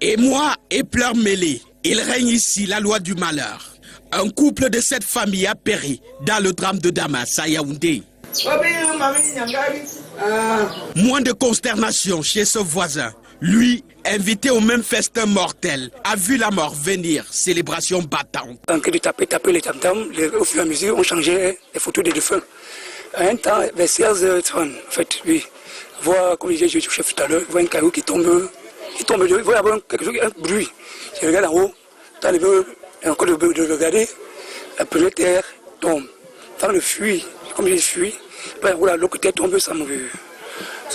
Et moi, et pleurs mêlés, il règne ici la loi du malheur. Un couple de cette famille a péri dans le drame de Damas à Yaoundé. Moins de consternation chez ce voisin. Lui, invité au même festin mortel, a vu la mort venir, célébration battante. En train de taper les tam-tams, au fur et à mesure, on changeait les photos des défunts. À un temps, vers 16h30, en fait, lui, voit, comme je disais, je chef tout à l'heure, voit un caillou qui tombe, il voit quelque chose, un bruit. Je regarde en haut, dans le bureau, et encore de regarder, la première terre tombe. Dans le fuit, comme je fuis, l'autre côté tombe, ça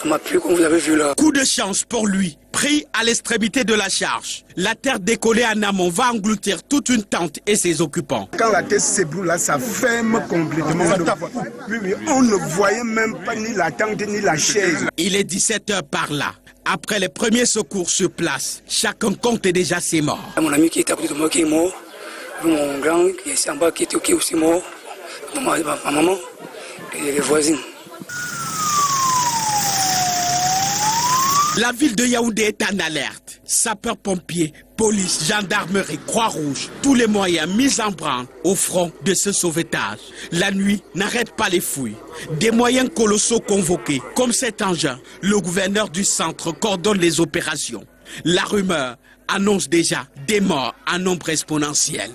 m'a plu, comme vous avez vu là. Coup de chance pour lui, pris à l'extrémité de la charge. La terre décollée en amont va engloutir toute une tente et ses occupants. Quand la terre s'ébroule là, ça ferme complètement. On ne voyait même pas ni la tente ni la chaise. Il est 17h par là. Après les premiers secours sur place, chacun compte déjà ses morts. Mon ami qui est à côté de moi qui est mort, mon grand qui est en bas qui est aussi mort, ma maman et les voisines. La ville de Yaoundé est en alerte. Sapeurs-pompiers, police, gendarmerie, Croix-Rouge, tous les moyens mis en branle au front de ce sauvetage. La nuit n'arrête pas les fouilles. Des moyens colossaux convoqués, comme cet engin. Le gouverneur du centre coordonne les opérations. La rumeur annonce déjà des morts en nombre exponentiel.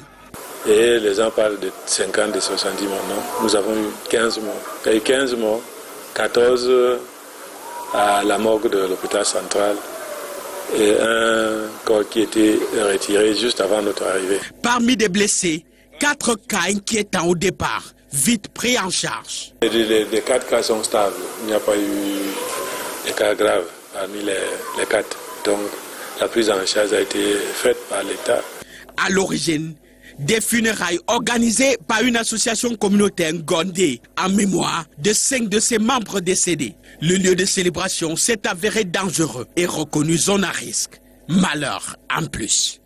Et les gens parlent de 50, de 70 morts. Non, nous avons eu 15 morts. Il y a eu 15 morts, 14 à la morgue de l'hôpital central et un corps qui était retiré juste avant notre arrivée. Parmi des blessés, 4 cas inquiétants au départ, vite pris en charge. Les 4 cas sont stables. Il n'y a pas eu de cas graves parmi les 4. Donc la prise en charge a été faite par l'État. À l'origine, des funérailles organisées par une association communautaire Ngondé en mémoire de 5 de ses membres décédés. Le lieu de célébration s'est avéré dangereux et reconnu zone à risque. Malheur en plus.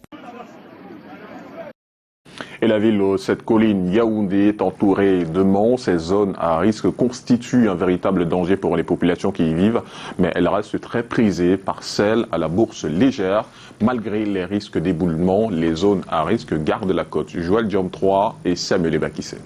Et la ville, cette colline Yaoundé est entourée de monts. Ces zones à risque constituent un véritable danger pour les populations qui y vivent, mais elles restent très prisées par celles à la bourse légère. Malgré les risques d'éboulement, les zones à risque gardent la côte. Joël Diom 3 et Samuel Ebakissé.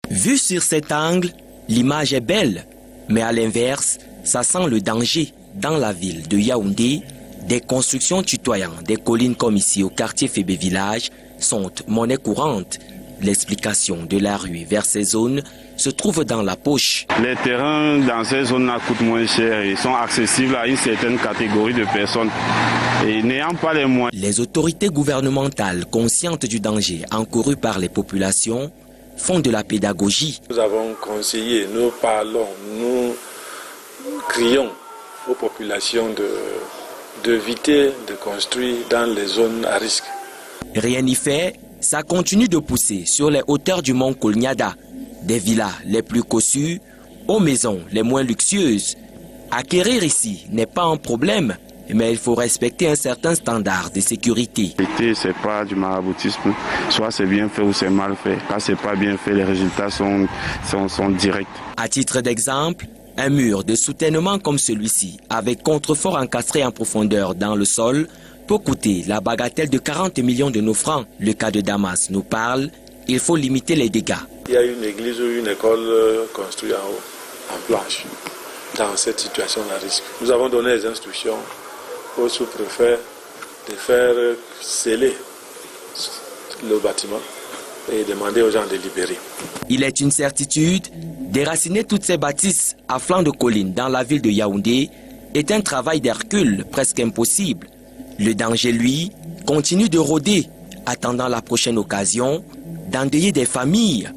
Vu sur cet angle, l'image est belle, mais à l'inverse, ça sent le danger. Dans la ville de Yaoundé, des constructions tutoyant des collines comme ici au quartier Fébé Village sont monnaie courante. L'explication de la rue vers ces zones se trouve dans la poche. Les terrains dans ces zones-là coûtent moins cher et sont accessibles à une certaine catégorie de personnes. Et n'ayant pas les moyens. Les autorités gouvernementales, conscientes du danger encouru par les populations, font de la pédagogie. Nous avons conseillé, nous parlons, nous crions aux populations d'éviter de construire dans les zones à risque. Rien n'y fait, ça continue de pousser sur les hauteurs du mont Kolniada. Des villas les plus cossues aux maisons les moins luxueuses. Acquérir ici n'est pas un problème, mais il faut respecter un certain standard de sécurité. C'est pas du maraboutisme, soit c'est bien fait ou c'est mal fait. Quand c'est pas bien fait, les résultats sont directs. À titre d'exemple, un mur de soutènement comme celui-ci, avec contrefort encastré en profondeur dans le sol, peut coûter la bagatelle de 40 millions de nos francs. Le cas de Damas nous parle, il faut limiter les dégâts. Il y a une église ou une école construite en haut, en planche, dans cette situation à risque. Nous avons donné des instructions au sous-préfet de faire sceller le bâtiment et demander aux gens de libérer. Il est une certitude, déraciner toutes ces bâtisses à flanc de colline dans la ville de Yaoundé est un travail d'Hercule presque impossible. Le danger, lui, continue de rôder, attendant la prochaine occasion d'endeuiller des familles